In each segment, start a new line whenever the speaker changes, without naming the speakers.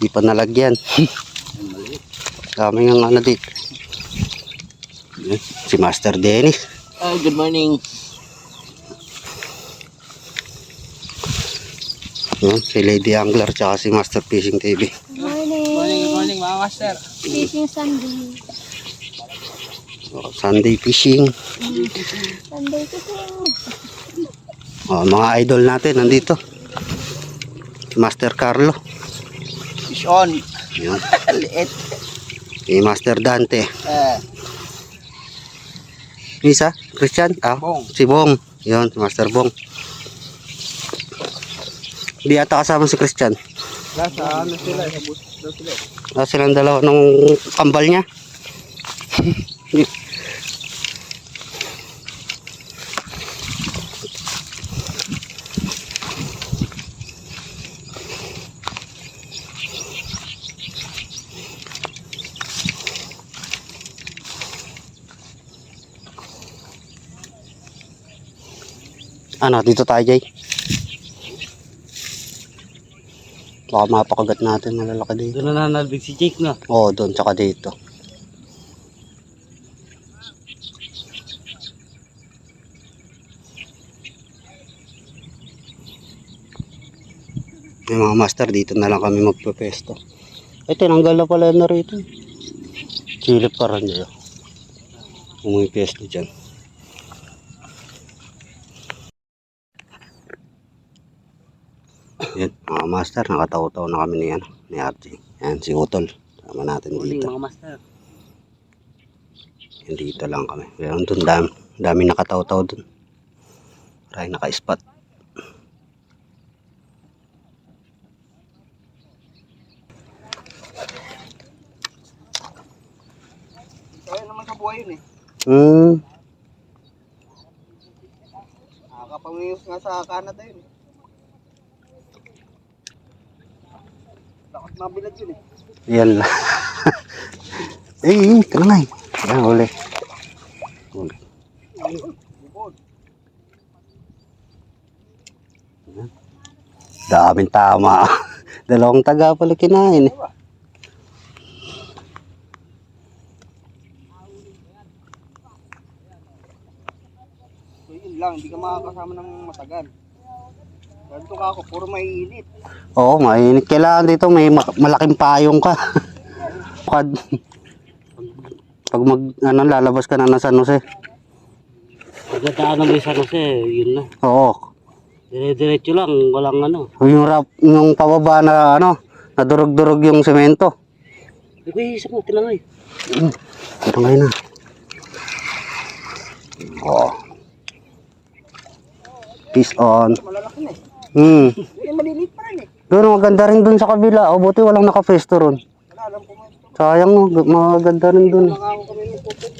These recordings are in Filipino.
Di pa nalagyan. Kami ng ano dito. Si Master Dennis.
Good morning.
Si Lady Angler tsaka si Master Fishing TV.
Good morning mga master.
Fishing Sunday.
Sunday fishing.
Sunday fishing.
Mga idol natin nandito. Master Carlo.
Fish on.
Yun.
Liit.
Si Master Dante. Isa, Christian.
Bong.
Si Bong. Yun, si Master Bong. Di ata kasama si Christian.
Nasa ano sila? Sa bus daw sila.
Silang dalawa ng kambal niya. Ano, dito tayo, Jay. Baka mapakagat natin, malalaki dito.
Doon na nanalbig si Jake na.
Oo, doon, tsaka dito. Yung mga master, dito na lang kami magpepesto. Ay, tinanggal na pala na rito. Silip ka rin dyan. Umipesto dyan. Yan, mga master, nakataw-taw na kami ni RJ. Yan, si Utol. Sama natin dito.
Mga master.
Yan, dito lang kami. Pero doon, dami nakataw-taw doon. Maraming naka-spot.
Kaya naman sa buhay yun eh. Nakakapangiyos nga sa Canada yun eh. Dapat mabilad yun eh.
Yan lang. Kanay. Yan, huli. Huli. Daming tama. Dalawang taga pala kinain eh.
So yun lang, hindi ka makakasama ng matagal. Ganito ka ako, puro maiinit.
Oo, mainit. Kailangan dito may malaking payong ka. Pag lalabas ka na ng San Jose.
Pagkataan ng San Jose, yun na.
Oo.
Dire-diretso lang, walang ano.
Yung pababa na nadurog-durog yung semento.
Uy, isa mo, tinangay.
Tinangay na. Oo. Peace on.
Malalaki na eh. Yun, maliliit pa rin eh.
Doon, maganda rin doon sa kabila. O, buti walang nakapesto ron.
Wala, alam ko mo ito.
Sayang, maganda rin doon.
Wala ako kami ng pupit.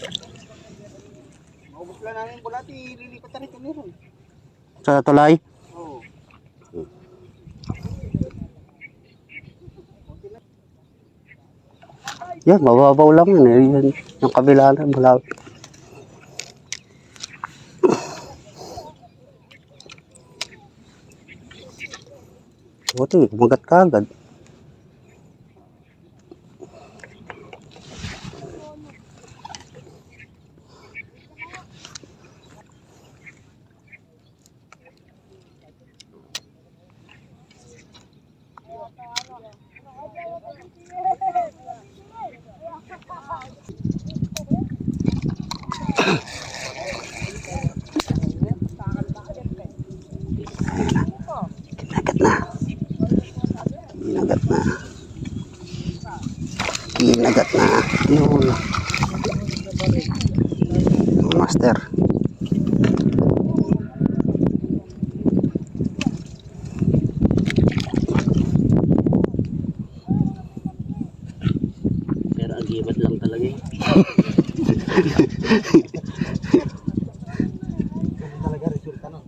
Maubos lang namin yung bulati, lilipat na rin kami ron.
Sa tulay.
Oo.
Yan, mababaw lang yun eh. Yan, yung kabila na, malapit. Buti, kumagat ka agad. Kinagat na. Yun. Master.
Pero ang gibat lang talaga eh. Talaga resulta no.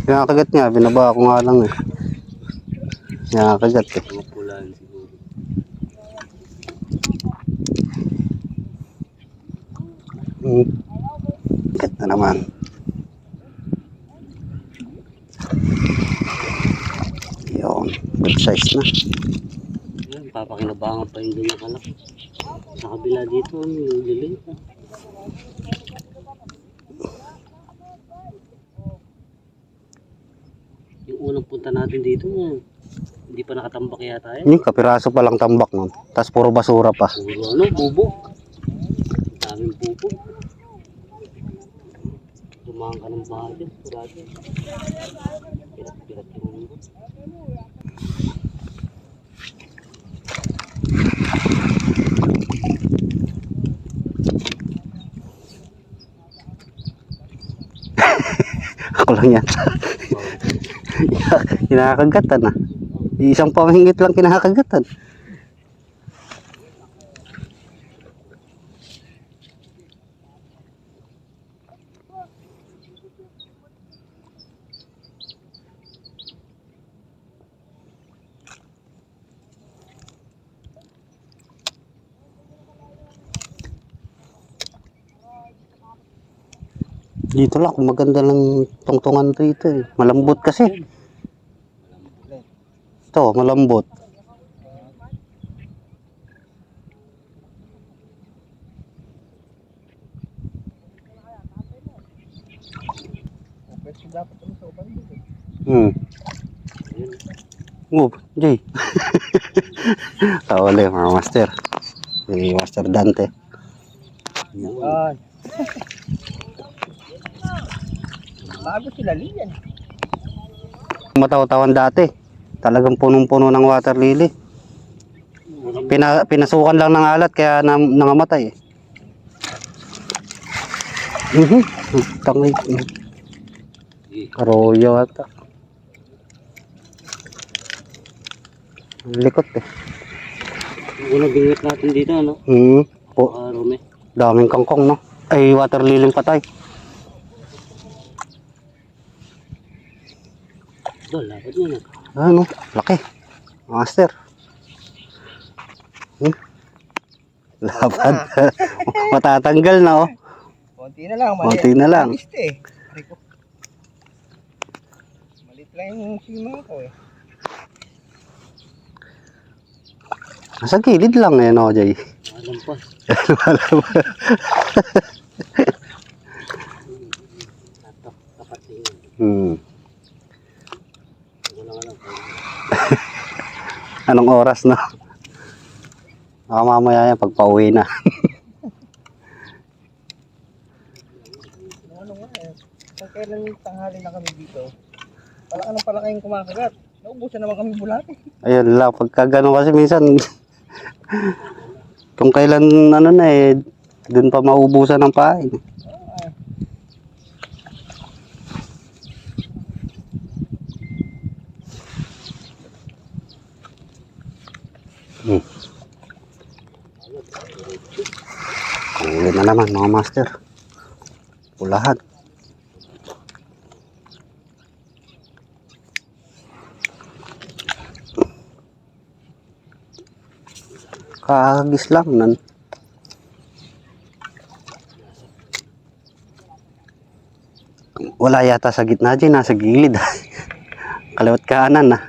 Pinakagat niya, binaba ko nga lang eh. Pinakagat eh.
Pupulaan siguro.
Hmm. Ganda naman. Yun. Good size na. Yan, papakinabangan pa yung ganyan kalak. Sa kabila dito, yung lilit. Yung unang punta natin dito, hindi pa nakatambak yata yan. Yung kapiraso pa lang tambak nun. Tapos puro basura pa. Puro ano, bubo. Daming bubo. Tumahan ka ng bahay dyan, surado. Pirat-pirat yung mundo. Ako lang yan. Kinakagatan na. Isang pamahingit lang kinakagatan. Dito lang, maganda lang tungtungan rito eh. Malambot kasi. Ito, malambot.
Pwede dapat kami sa upan dito.
Oh, Jay. Tawali mga master. Si Master Dante.
Yan. Bago sila liyan.
Mataw-tawan dati. Talagang punong-puno ng water lily. Pinasukan lang ng alat kaya nangamatay eh. Tangay. Arroyo ata. Ang likot eh. Unang bingwit natin dito ano? Po. Rumi. Daming kangkong no? Ay water lily patay. Dol, lapit mo na. Ano? Laki. Master. Lapad. Matatanggal na oh.
Konti na lang.
Konti na lang.
Malit lang yung sima ko eh.
Nasa gilid lang eh no, Jay. Alam pa. Anong oras na? Baka mamaya yan pagpa-uwi na.
Ano nga eh. Kung kailan tanghali na kami dito, palaka yung kumakagat. Naubusan naman kami bulate.
Ayun lang, pagka gano'n kasi minsan, kung kailan ano na eh, dun pa maubusan ng pain. Huli na naman mga master. Pulahan. Kakagis lang nan. Wala yata sa gitna dyan, nasa gilid. Kaliwat kanan na.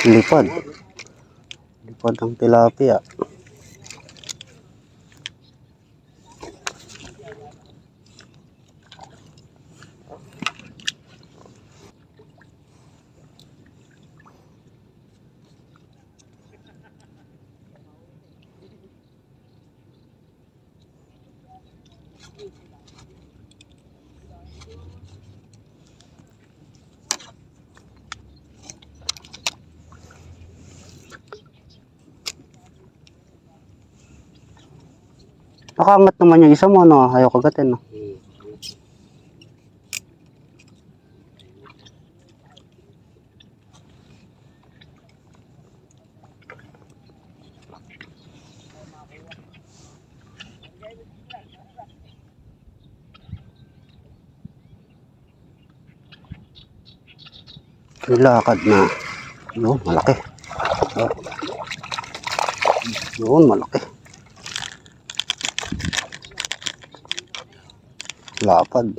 Lipad. Lipad ang tilapia. Nakaangat naman yung isa mo, no? Ayaw kagatin, no? Nilakad na. Yun, malaki. Oh. Yun, malaki. Lapad.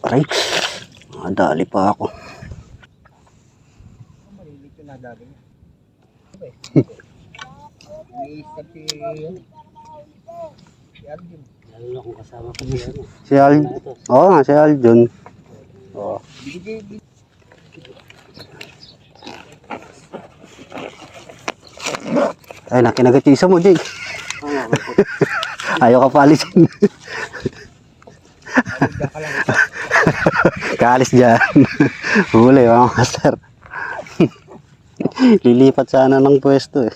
Aray, madali pa ako.
Malilit yung nadali niya. Okay. Iisip si Alvin.
Lalo na kung kasama ko si ano. Si Aljun. Oo nga, si Aljun. Oo. Ay, nakinagat yung isa mo, Jake. Ayaw ka paalisin. Kaalis dyan. Huli, mga master. Lilipat sana ng pwesto eh.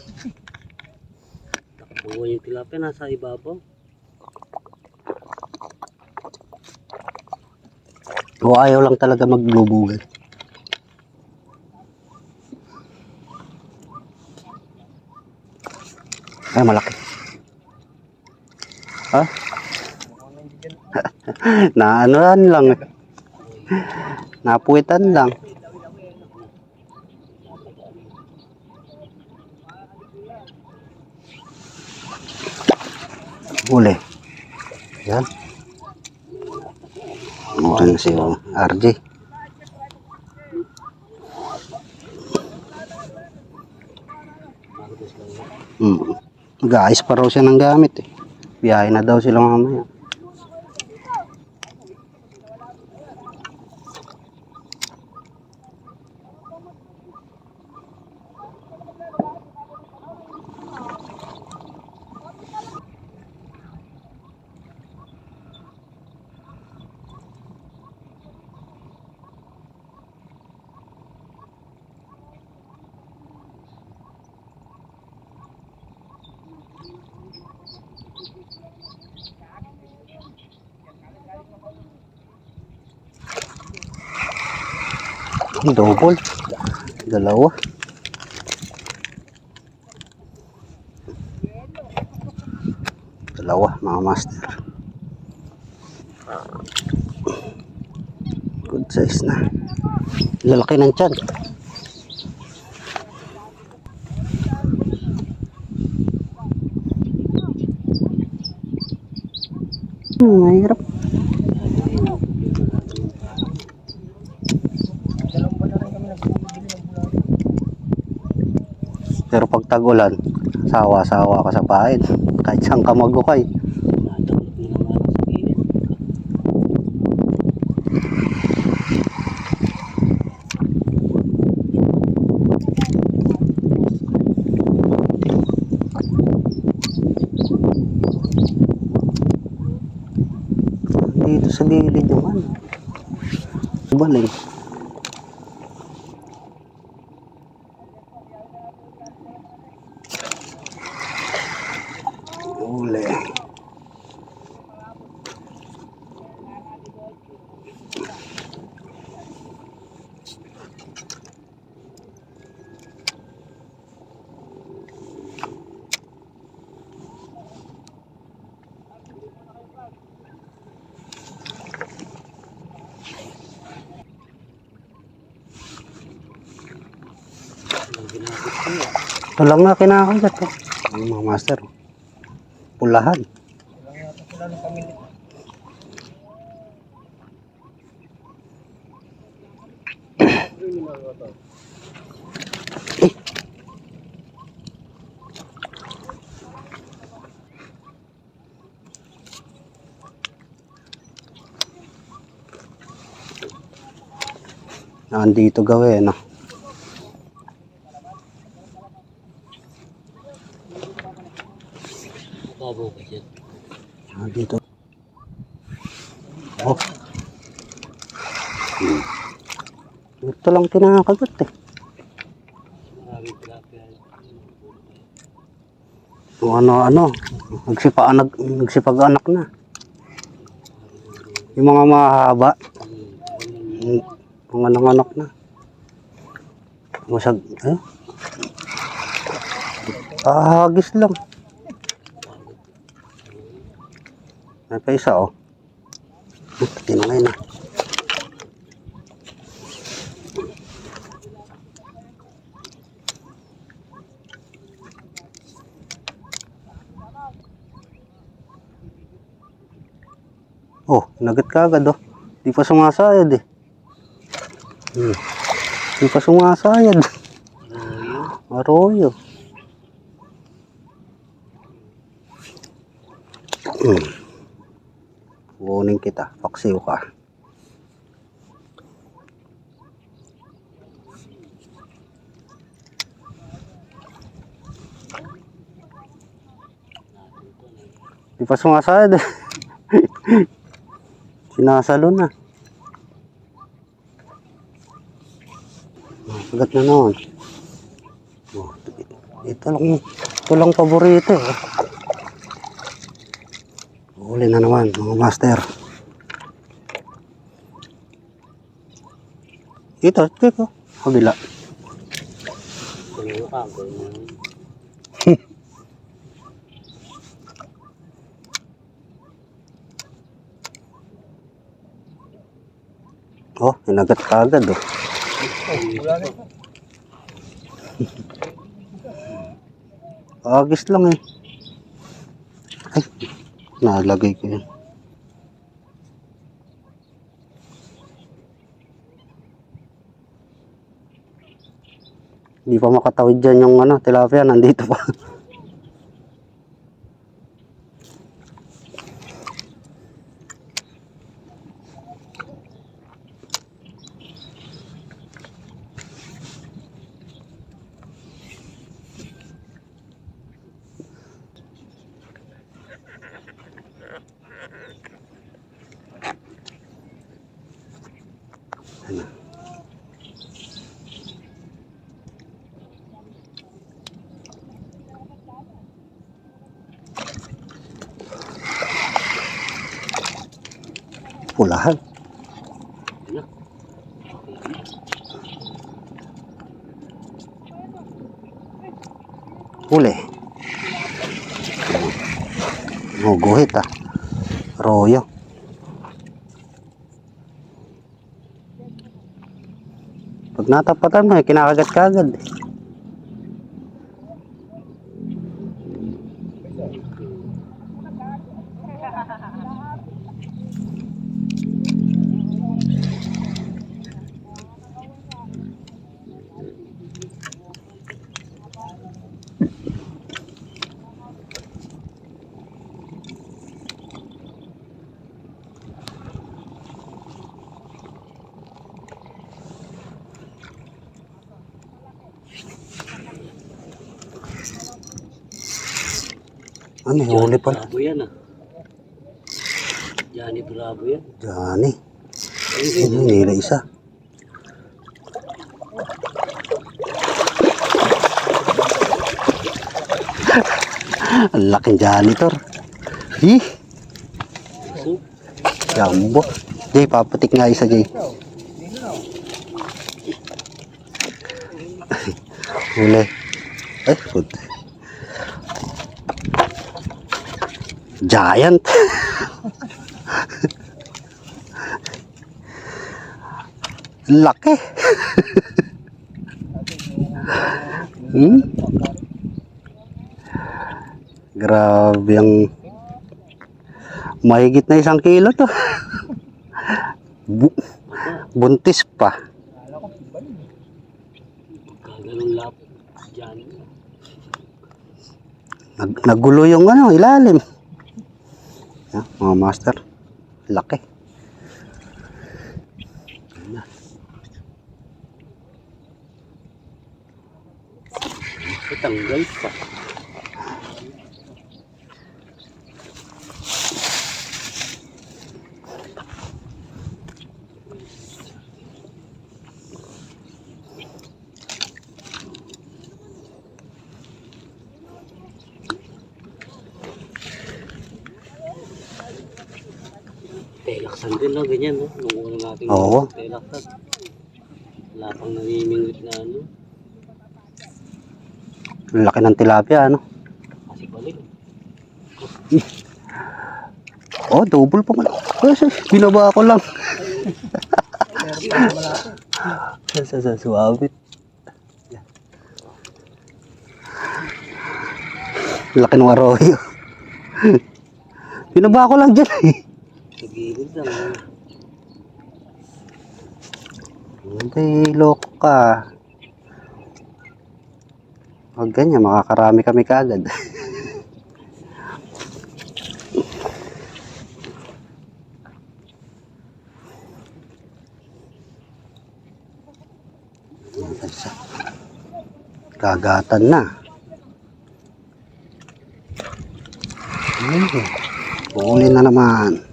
Takbo yung tilapia, nasa ibabaw. O ayaw lang talaga maglubugay. Ay, malaki. Ha? Naanoan lang. Napuwitan lang. Huli. Yan. Ano si RJ. Mag-aayos pa raw siya ng gamit eh. Biyahe na daw sila mamaya. Double. Dalawa. Dalawa, mga master. Good size na. Lalaki ng tiyan. Mahirap. Pero pag tag-ulan, sawa-sawa ka sa pahid. Kahit saan ka magukay. Dito sa gilid naman. Baling. Uli. Ito lang nga kinakagat eh. Ang mga master. Pulahan. Nandito gawin, no? Nandito. Oh. Ito lang kinakagat eh. O ano, nagsipag-anak na. Yung mga mahaba, mga nanganak na. Masag, hagis lang. May pa isa, oh. Tinangay na. Oh, nagat ka agad, oh. Di pa sumasayad, eh. Di pa sumasayad. Arroyo. Kunin kita, paksiw ka. Di pa sumasayad, eh. Sinasalo na. Sagat na naman. Oh, ito lang paborito, eh. Huli na naman, mga master. Ito, kabila. Oh, inagat ka agad, oh. Agis lang, eh. Ay, nalagay ko yun. Hindi pa makatawid dyan yung tilapia, nandito pa. Pulahan. Huli. Oh, guhit, ah. Royo. Pag natapatan mo, kinakagat-kagad. Ano, huli pala. Bravo yan, ah. Johnny Bravo yan.
Johnny.
Ayun,
Nila isa. Ang laking janitor. Hi! Jumbo. Jay, papatik nga isa, Jay. Huli. Ay, food. Giant. Laki. Grabe ang mahigit na 1 kilo to. Buntis pa.
Kaganong lap. Johnny.
Nagulo yung ilalim. Yan, mga master. Laki.
Tanggal pa. Telaksan din, no? Ganyan, no? Nung una natin
Oo.
telaksan. Wala pang namimingwit na
Ang laki ng tilapia, ano?
Kasi balik. Oh, double pa man. Binaba ko lang. Sa suwabit. Laki ng arroyo. Binaba ko lang dyan eh.
Sa gilid lang.
Hindi, loko ka. Huwag ganyan, makakarami kami kaagad. Kagatan na. Huli na naman.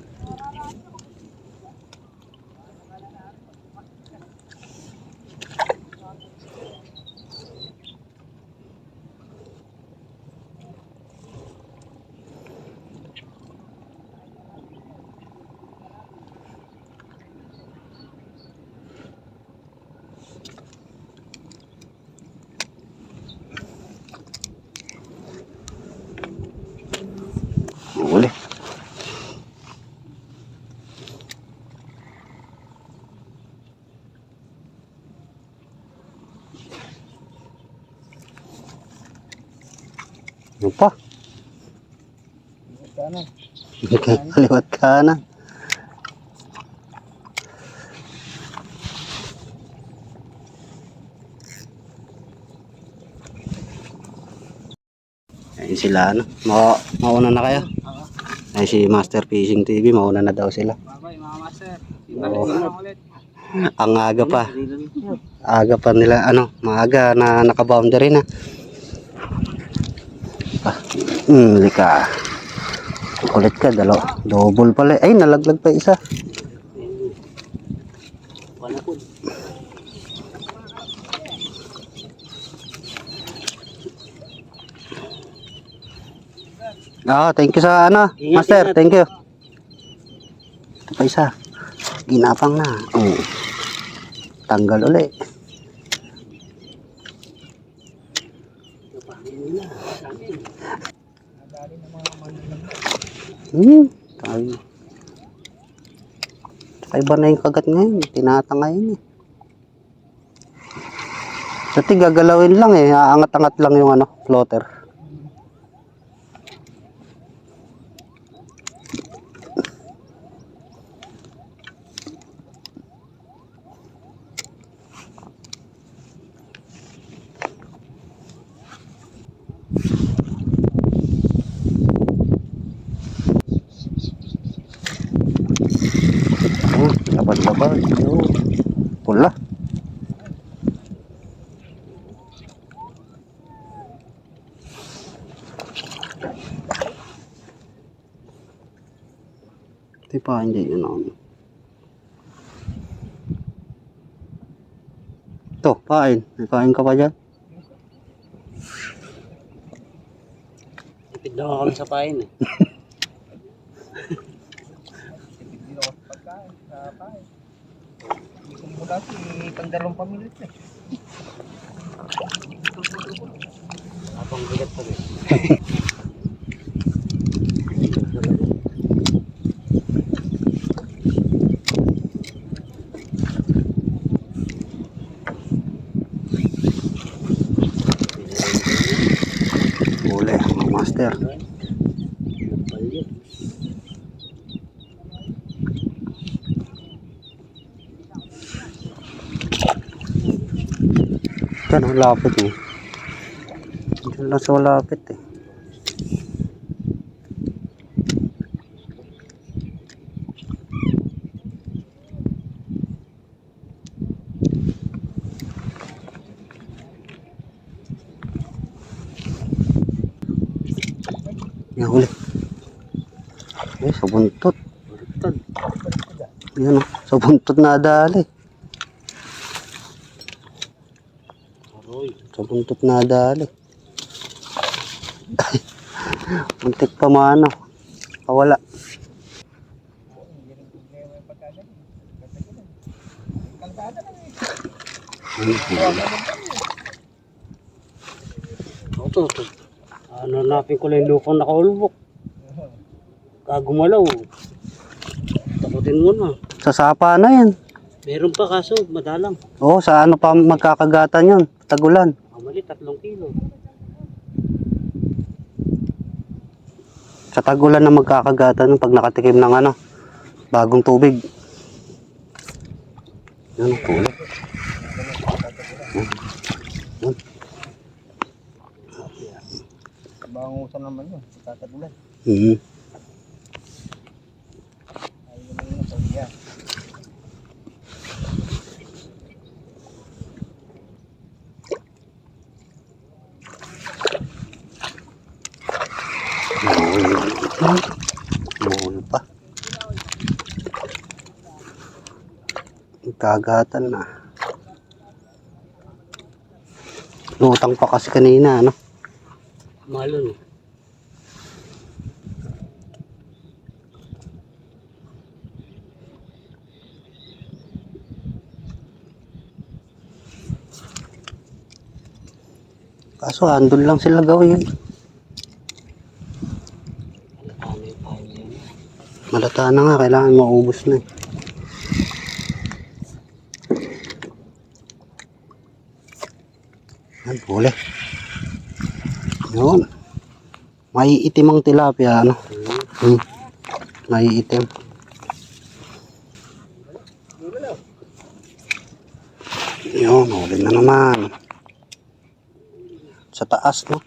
Huli. Ano pa?
Kanan.
Kaliwat kanan. Ayun sila ano. Mauna na kayo. Ay si Master Fishing TV, mauna na daw sila.
Bye-bye mga master.
Oo.
Ulit.
Ang aga pa. Aga pa nila ano, maaga na naka-boundary na. Lika. Kulit ka, double pala. Ay, nalaglag pa isa.
Panapod.
Thank you sa ano,
Ingat,
Master,
ingat.
thank you. Ito pa isa. Ginapang na. Tanggal uli. Tayo. Iba na yung kagat ngayon. Tinatangayin eh. Dati gagalawin lang eh. Aangat-angat lang yung ano, floater. Labad-labad. Pula. Hindi pa, hindi yun ako. Ito, kain. May kain ka pa dyan?
Tipid daw kami sa pain eh. Tipid ako sa pagkain. Sa pain. Hindi ko mula si pandalong pamilit eh. Apang bigat pa rin.
Uli, mga master. Yan, ang lapit eh. Diyan lang sa lapit eh. Yan, huli. Sa buntot. Yan, sa buntot na dali. Sa buntot na dali. Muntik pa mano. Kawala.
Ito. Hanapin ko lang yung lupang nakaulbok.
Kagumalaw. Takutin mo na.
Sa sapa na yan.
Meron pa kaso, madalang.
Oo, sa ano pa magkakagatan yun? Tagulan.
Mali, 3 kilo.
Sa tagulan na magkakagatan pag nakatikim ng ano, bagong tubig. Yan ang kulay.
Bangusan naman yun. Tatagulan.
Mhm.
Ayun naman yun. Sabi niya.
Mahul pa. Kagatan na. Lutang pa kasi kanina, ano?
Malon.
Kaso andun lang sila gawin. Malata na nga, kailangan maubos na. Yan, huli. Yun. May itim ang tilapia, ano? May itim. Yun, huli na naman. Sa taas, no?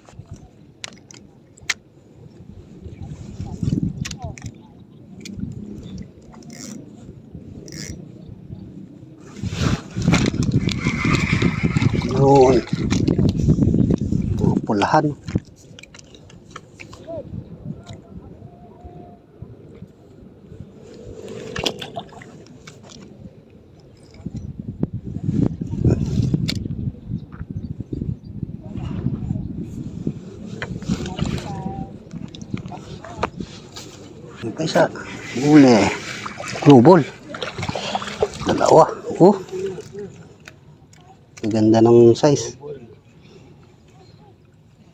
Yun. Mga pulahan. Yung pa isa. Huli. Global. Dalawa. Oh. Ang ganda ng size.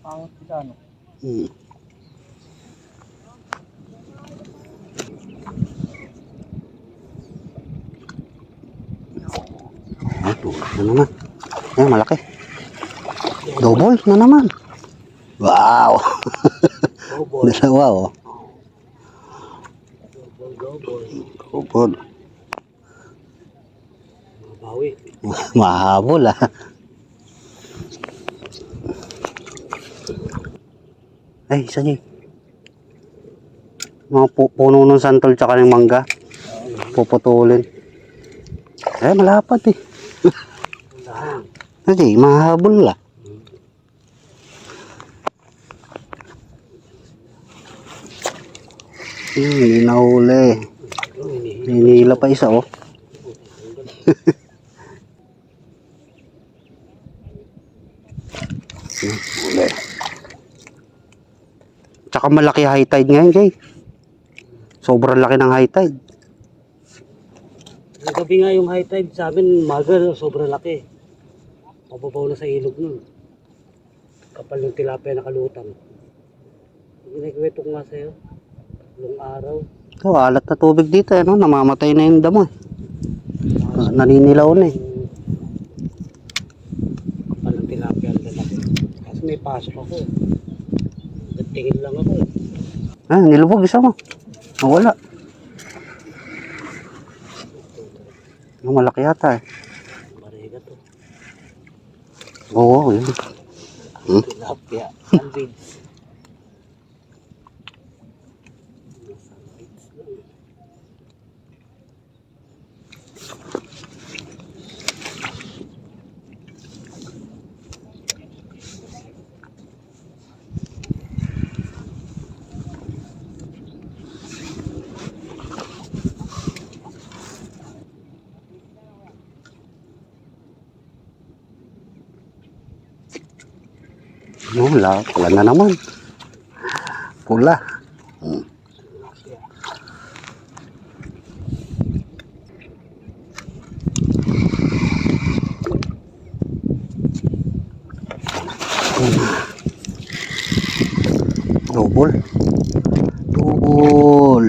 Pangit kita, ano?
Ito na naman. Ayan, malaki. Double na naman. Wow. Dalawa, oh. Double.
Mabawi.
Mahabol, ah. Ay, isa niya. Mga puno ng santol tsaka ng mangga. Puputulin. Eh, malapad eh. Kasi, mahabol lah. Hindi nahuli. Hinihila pa isa, oh. Huli. Tsaka malaki high tide ngayon, Jay. Sobrang laki ng high tide.
Nagabi nga yung high tide sa amin, magal, sobrang laki. Mababaw na sa ilog nun. Kapal ng tilapia nakalutang. Ginagwento ko nga sa'yo. Long araw.
So, alat na tubig dito, ano? Namamatay na yung damo, eh. Naninilaw na, eh.
Kapal ng tilapia ang lalaki. Kasi may pasok ako. Nagtingin lang ako.
Ah, nilubog isa mo. Nawala. Ang malaki yata, eh.
Barega to.
Oo, yun.
Tilapia. Sandwich.
No, wala na naman. Pula. Double. Double.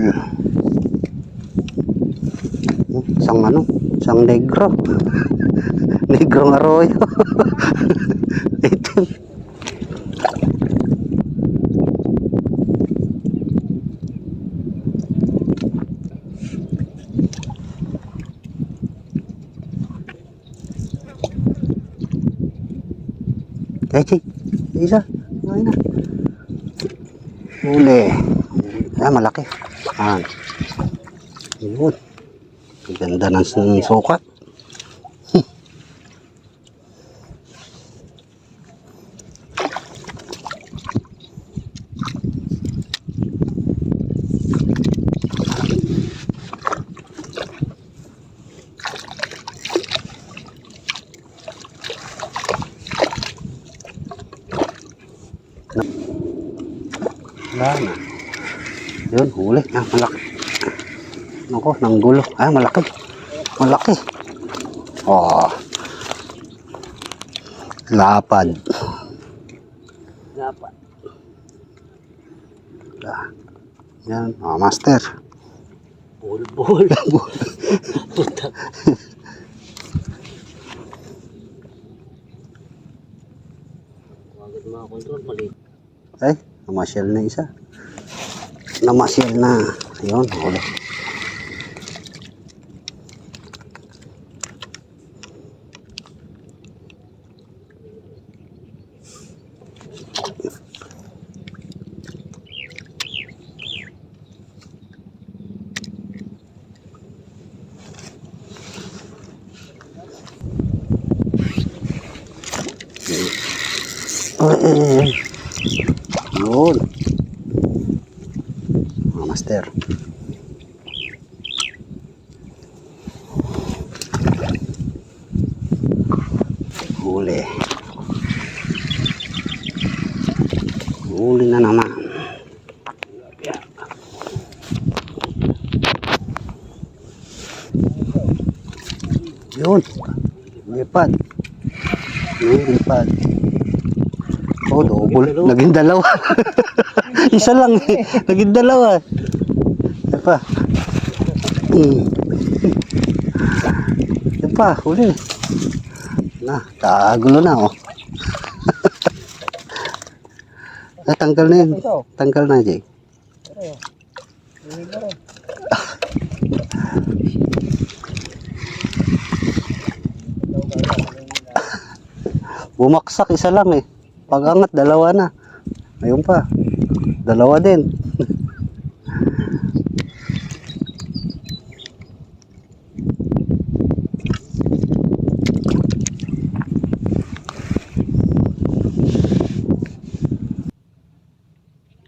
Isang negro. Negrong arroyo. Itim. Kaya, isa. Ay na. Huli. Ah, malaki. Ah. Yun. Ganda ng sukat. Wala na. Yun, huli. Ah, malaki. Ako, nanggulo. Ah, malaki. Malaki. Oh. Lapad.
Dapat.
Yan, oh, master.
Bol. Puta. Wagad mga control, mali.
Ay, namasyal na isa. Namasyal na. Ayun, huli. Ay. Yun. Oh, master. Huli. Huli na naman. Yun. Lipad. Yun, lipad. Oh, double. Naging dalawa. Isa lang eh. Naging dalawa. Yan pa. Yan pa, huli. Na, kagulo na oh. Tanggal na yun. Tanggal na, Jake. Bumaksak isa lang eh. Pag-angat, dalawa na. Ayun pa. Dalawa din.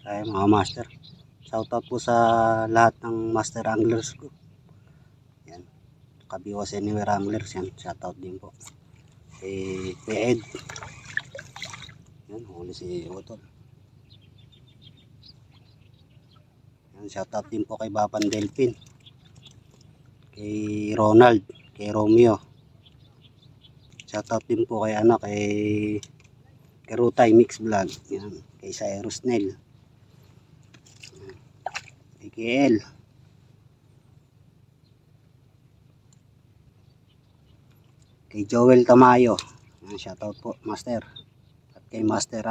Ay mga master. Shoutout po sa lahat ng master anglers ko. Yan. Kabiwas Anywhere Anglers yan. Shoutout din po. Ed. Yan, huli si Otol. Yan, shoutout din po kay Bapan Delphin. Kay Ronald, kay Romeo. Shoutout din po kay kay Karutay Mix Vlog. Yan, kay Cyrus Nel. Kay KL. Kay Joel Tamayo. Yan, shoutout po, master. Kay Master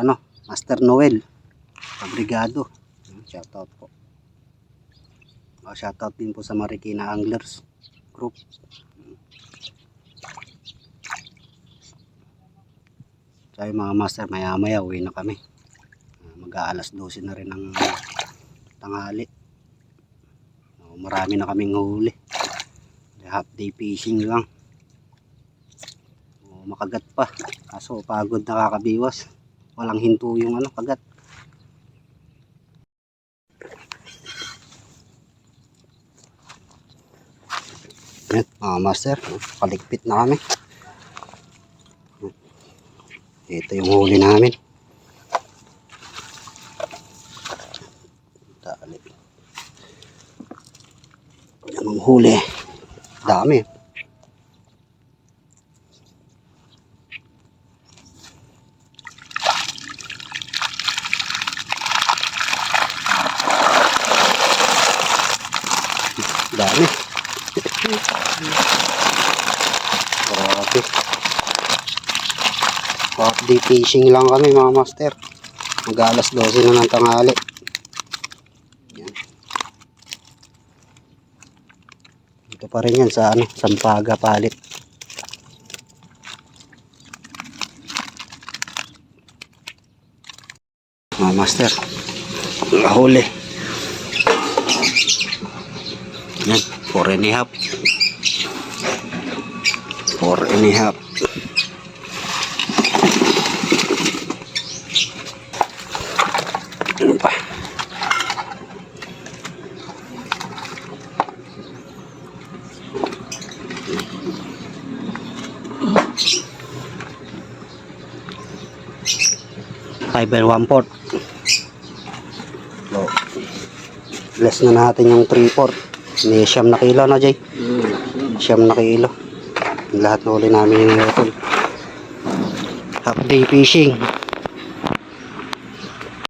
Master Noel Pabrigado. Shoutout po. Shoutout din po sa Marikina Anglers Group. So mga master, maya uwi na kami. Mag-aalas 12 na rin ng tanghali. Marami na kaming huli. Half day fishing lang. Makagat pa, kaso pagod nakakabiwas, walang hinto yung kagat. Yan, master, kaligpit na kami. Ito yung huli namin. Dali. Yan ang huli, dami. Dami. malaki. Half day fishing lang kami mga master. Mag-alas 12 na ng tanghali. Yan. Dito pa rin yan sa Sampaga Palit. Mga master, huli. Yan, 4.5. 4.5. Ano pa? Five and 1/4. So, less na natin yung 3/4. May 9 na kilo na, Jay. 9 na kilo. Lahat na huli namin yung utol. Half day fishing.